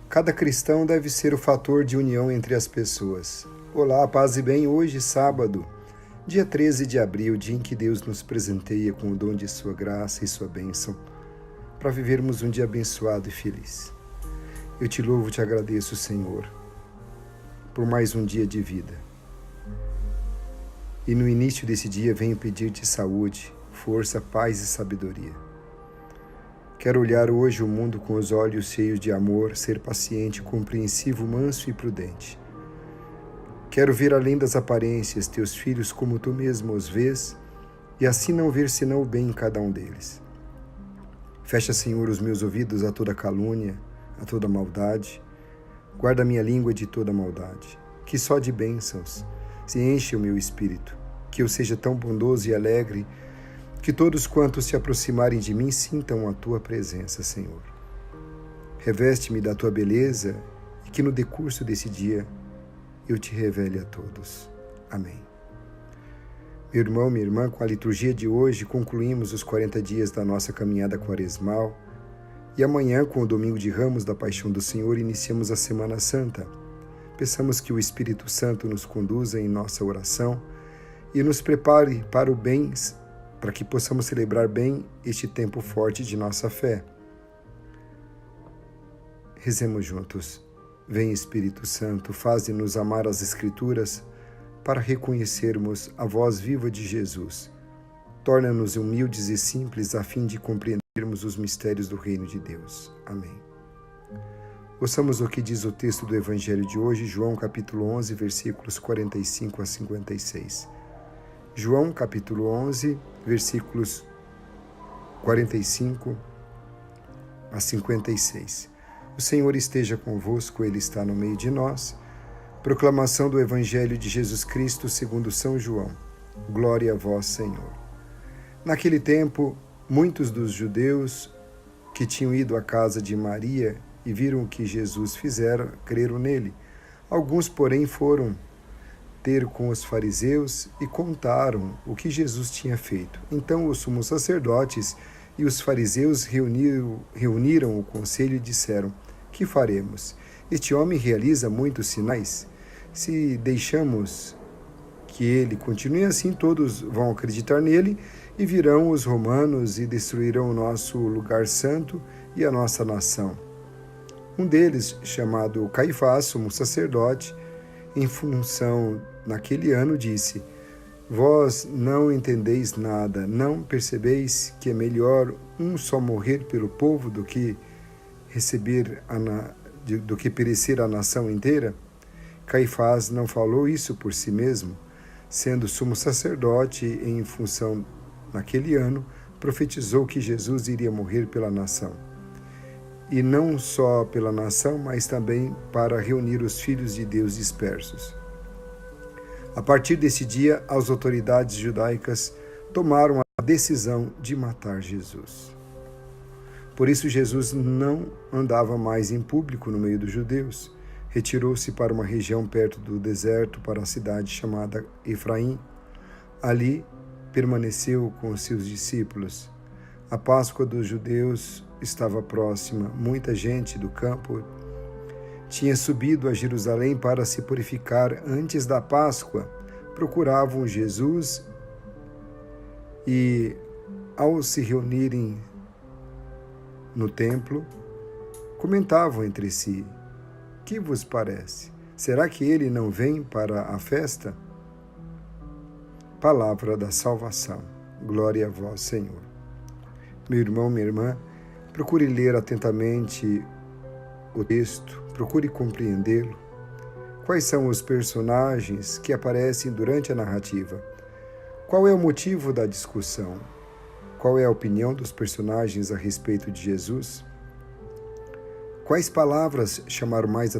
Cada cristão deve ser o fator de união entre as pessoas. Olá, paz e bem, hoje, sábado, dia 13 de abril, dia em que Deus nos presenteia com o dom de sua graça e sua bênção, para vivermos um dia abençoado e feliz. Eu te louvo e te agradeço, Senhor, por mais um dia de vida. E no início desse dia venho pedir-te saúde, força, paz e sabedoria. Quero olhar hoje o mundo com os olhos cheios de amor, ser paciente, compreensivo, manso e prudente. Quero ver além das aparências teus filhos como tu mesmo os vês, e assim não ver senão o bem em cada um deles. Fecha, Senhor, os meus ouvidos a toda calúnia, a toda maldade. Guarda minha língua de toda maldade. Que só de bênçãos se enche o meu espírito, que eu seja tão bondoso e alegre, que todos quantos se aproximarem de mim sintam a tua presença, Senhor. Reveste-me da tua beleza e que no decurso desse dia eu te revele a todos. Amém. Meu irmão, minha irmã, com a liturgia de hoje concluímos os 40 dias da nossa caminhada quaresmal e amanhã, com o Domingo de Ramos da Paixão do Senhor, iniciamos a Semana Santa. Peçamos que o Espírito Santo nos conduza em nossa oração e nos prepare para o bem, para que possamos celebrar bem este tempo forte de nossa fé. Rezemos juntos. Vem, Espírito Santo, faze-nos amar as Escrituras para reconhecermos a voz viva de Jesus. Torna-nos humildes e simples a fim de compreendermos os mistérios do Reino de Deus. Amém. Ouçamos o que diz o texto do Evangelho de hoje, João capítulo 11, versículos 45 a 56. João capítulo 11, versículos 45 a 56. O Senhor esteja convosco, Ele está no meio de nós. Proclamação do Evangelho de Jesus Cristo segundo São João. Glória a vós, Senhor. Naquele tempo, muitos dos judeus que tinham ido à casa de Maria e viram o que Jesus fizera, creram nele. Alguns, porém, foram ter com os fariseus e contaram o que Jesus tinha feito. Então os sumos sacerdotes e os fariseus reuniram o conselho e disseram: que faremos? Este homem realiza muitos sinais. Se deixamos que ele continue assim, todos vão acreditar nele e virão os romanos e destruirão o nosso lugar santo e a nossa nação. Um deles, chamado Caifás, sumo sacerdote, em função naquele ano, disse: vós não entendeis nada, não percebeis que é melhor um só morrer pelo povo do que perecer a nação inteira? Caifás não falou isso por si mesmo, sendo sumo sacerdote em função naquele ano, profetizou que Jesus iria morrer pela nação. E não só pela nação, mas também para reunir os filhos de Deus dispersos. A partir desse dia, as autoridades judaicas tomaram a decisão de matar Jesus. Por isso, Jesus não andava mais em público no meio dos judeus. Retirou-se para uma região perto do deserto, para a cidade chamada Efraim. Ali, permaneceu com os seus discípulos. A Páscoa dos judeus estava próxima. Muita gente do campo tinha subido a Jerusalém para se purificar antes da Páscoa. Procuravam Jesus e, ao se reunirem no templo, comentavam entre si: que vos parece? Será que ele não vem para a festa? Palavra da salvação. Glória a vós, Senhor. Meu irmão, minha irmã, procure ler atentamente o texto, procure compreendê-lo. Quais são os personagens que aparecem durante a narrativa? Qual é o motivo da discussão? Qual é a opinião dos personagens a respeito de Jesus? Quais palavras chamaram mais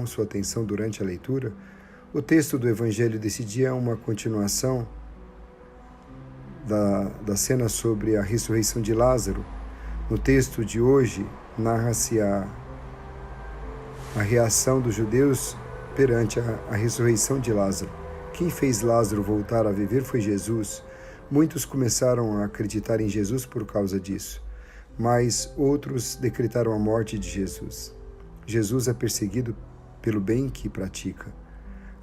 sua atenção durante a leitura? O texto do Evangelho desse dia é uma continuação da cena sobre a ressurreição de Lázaro. No texto de hoje, narra-se a reação dos judeus perante a ressurreição de Lázaro. Quem fez Lázaro voltar a viver foi Jesus. Muitos começaram a acreditar em Jesus por causa disso, mas outros decretaram a morte de Jesus. Jesus é perseguido pelo bem que pratica.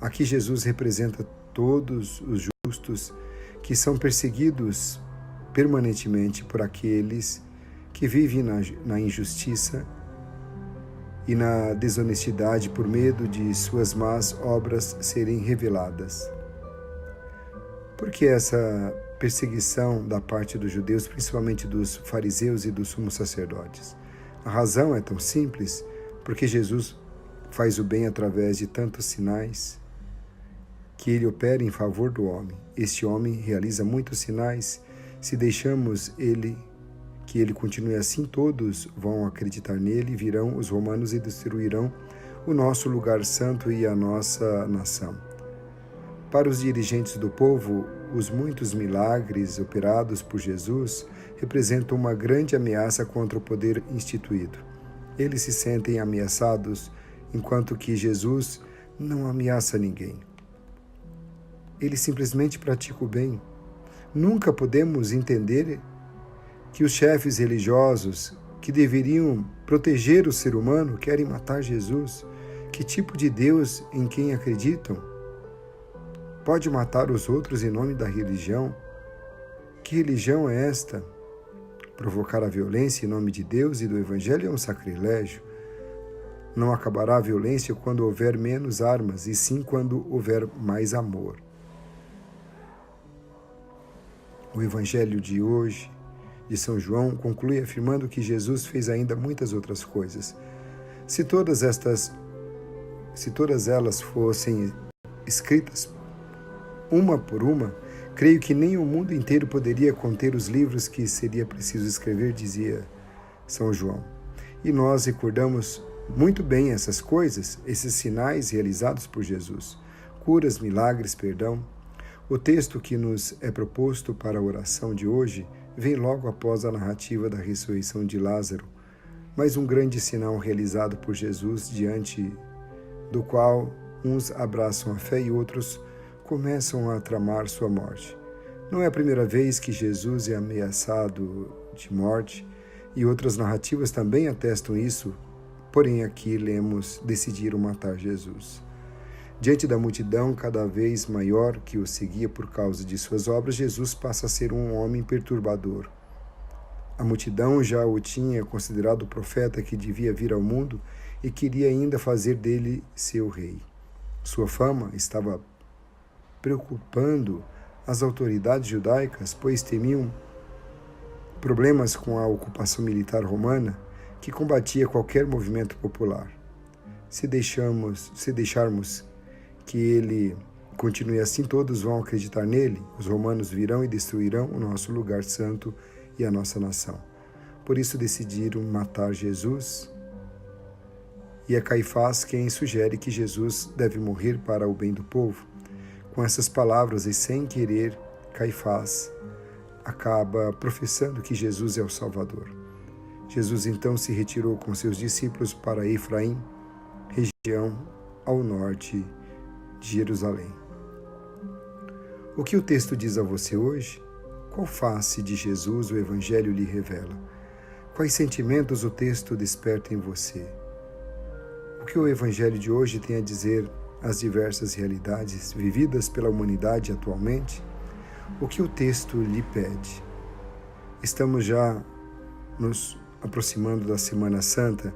Aqui Jesus representa todos os justos que são perseguidos permanentemente por aqueles que vivem na injustiça e na desonestidade por medo de suas más obras serem reveladas. Por que essa perseguição da parte dos judeus, principalmente dos fariseus e dos sumos sacerdotes? A razão é tão simples, porque Jesus faz o bem através de tantos sinais que ele opera em favor do homem. Este homem realiza muitos sinais. Se deixamos que ele continue assim, todos vão acreditar nele, virão os romanos e destruirão o nosso lugar santo e a nossa nação. Para os dirigentes do povo, os muitos milagres operados por Jesus representam uma grande ameaça contra o poder instituído. Eles se sentem ameaçados, enquanto que Jesus não ameaça ninguém. Ele simplesmente pratica o bem. Nunca podemos entender que os chefes religiosos que deveriam proteger o ser humano querem matar Jesus. Que tipo de Deus em quem acreditam pode matar os outros em nome da religião? Que religião é esta? Provocar a violência em nome de Deus e do Evangelho é um sacrilégio. Não acabará a violência quando houver menos armas, e sim quando houver mais amor. O Evangelho de hoje, de São João, conclui afirmando que Jesus fez ainda muitas outras coisas. Se todas elas fossem escritas uma por uma, creio que nem o mundo inteiro poderia conter os livros que seria preciso escrever, dizia São João. E nós recordamos muito bem essas coisas, esses sinais realizados por Jesus. Curas, milagres, perdão. O texto que nos é proposto para a oração de hoje vem logo após a narrativa da ressurreição de Lázaro, mais um grande sinal realizado por Jesus, diante do qual uns abraçam a fé e outros começam a tramar sua morte. Não é a primeira vez que Jesus é ameaçado de morte, e outras narrativas também atestam isso, porém aqui lemos: decidiram matar Jesus. Diante da multidão cada vez maior que o seguia por causa de suas obras, Jesus passa a ser um homem perturbador. A multidão já o tinha considerado o profeta que devia vir ao mundo e queria ainda fazer dele seu rei. Sua fama estava preocupando as autoridades judaicas, pois temiam problemas com a ocupação militar romana que combatia qualquer movimento popular. Se deixarmos que ele continue assim, todos vão acreditar nele. Os romanos virão e destruirão o nosso lugar santo e a nossa nação. Por isso decidiram matar Jesus, e é Caifás quem sugere que Jesus deve morrer para o bem do povo. Com essas palavras e sem querer, Caifás acaba professando que Jesus é o Salvador. Jesus então se retirou com seus discípulos para Efraim, região ao norte de Jerusalém. O que o texto diz a você hoje? Qual face de Jesus o Evangelho lhe revela? Quais sentimentos o texto desperta em você? O que o Evangelho de hoje tem a dizer às diversas realidades vividas pela humanidade atualmente? O que o texto lhe pede? Estamos já nos aproximando da Semana Santa,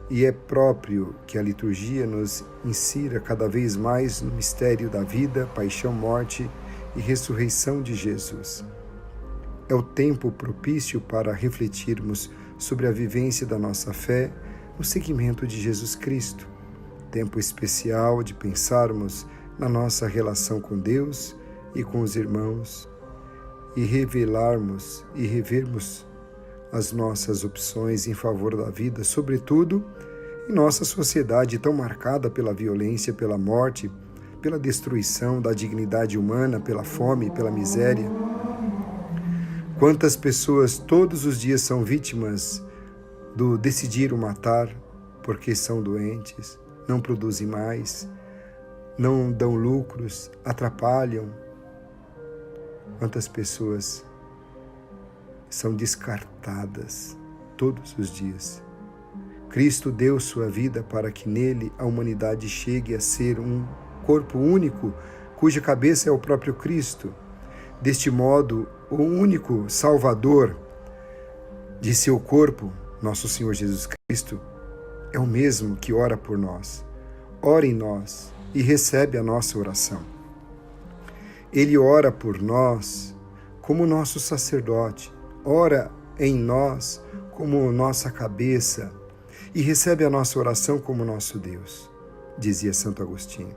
e é próprio que a liturgia nos insira cada vez mais no mistério da vida, paixão, morte e ressurreição de Jesus. É o tempo propício para refletirmos sobre a vivência da nossa fé no seguimento de Jesus Cristo. Tempo especial de pensarmos na nossa relação com Deus e com os irmãos e revermos as nossas opções em favor da vida, sobretudo em nossa sociedade tão marcada pela violência, pela morte, pela destruição da dignidade humana, pela fome, pela miséria. Quantas pessoas todos os dias são vítimas do decidiram matar porque são doentes, não produzem mais, não dão lucros, atrapalham. Quantas pessoas são descartadas todos os dias. Cristo deu sua vida para que nele a humanidade chegue a ser um corpo único, cuja cabeça é o próprio Cristo. Deste modo, o único Salvador de seu corpo, nosso Senhor Jesus Cristo, é o mesmo que ora por nós, ora em nós e recebe a nossa oração. Ele ora por nós como nosso sacerdote, ora em nós como nossa cabeça e recebe a nossa oração como nosso Deus, dizia Santo Agostinho.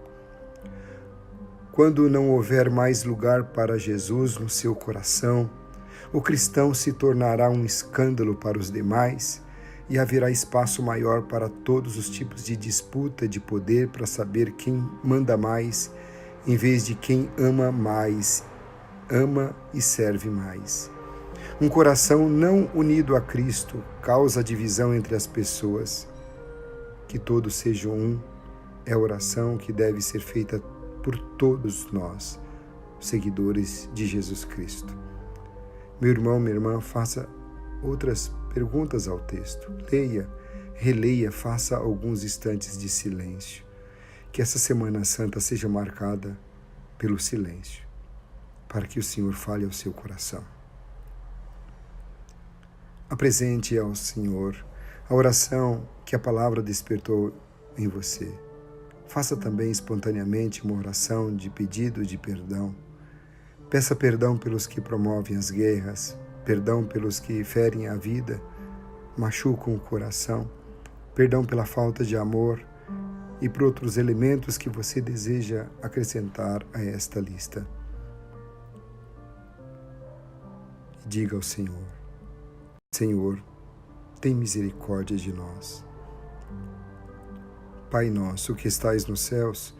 Quando não houver mais lugar para Jesus no seu coração, o cristão se tornará um escândalo para os demais e haverá espaço maior para todos os tipos de disputa de poder para saber quem manda mais, em vez de quem ama mais, ama e serve mais. Um coração não unido a Cristo causa divisão entre as pessoas. Que todos sejam um é a oração que deve ser feita por todos nós, seguidores de Jesus Cristo. Meu irmão, minha irmã, faça outras perguntas ao texto. Leia, releia, faça alguns instantes de silêncio. Que essa Semana Santa seja marcada pelo silêncio, para que o Senhor fale ao seu coração. Apresente ao Senhor a oração que a palavra despertou em você. Faça também espontaneamente uma oração de pedido de perdão. Peça perdão pelos que promovem as guerras, perdão pelos que ferem a vida, machucam o coração, perdão pela falta de amor e por outros elementos que você deseja acrescentar a esta lista. E diga ao Senhor: Senhor, tem misericórdia de nós. Pai nosso que estais nos céus,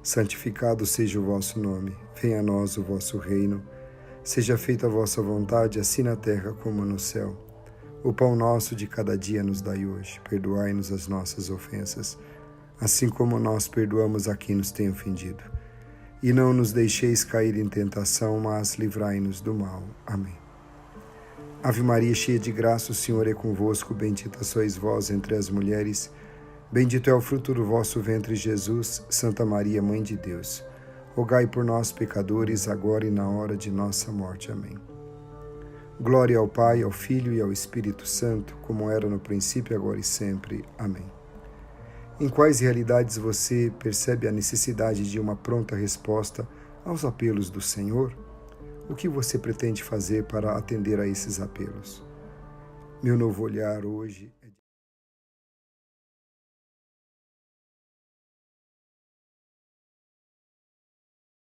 santificado seja o vosso nome. Venha a nós o vosso reino. Seja feita a vossa vontade, assim na terra como no céu. O pão nosso de cada dia nos dai hoje. Perdoai-nos as nossas ofensas, assim como nós perdoamos a quem nos tem ofendido. E não nos deixeis cair em tentação, mas livrai-nos do mal. Amém. Ave Maria, cheia de graça, o Senhor é convosco. Bendita sois vós entre as mulheres. Bendito é o fruto do vosso ventre, Jesus. Santa Maria, Mãe de Deus, rogai por nós, pecadores, agora e na hora de nossa morte. Amém. Glória ao Pai, ao Filho e ao Espírito Santo, como era no princípio, agora e sempre. Amém. Em quais realidades você percebe a necessidade de uma pronta resposta aos apelos do Senhor? O que você pretende fazer para atender a esses apelos? Meu novo olhar hoje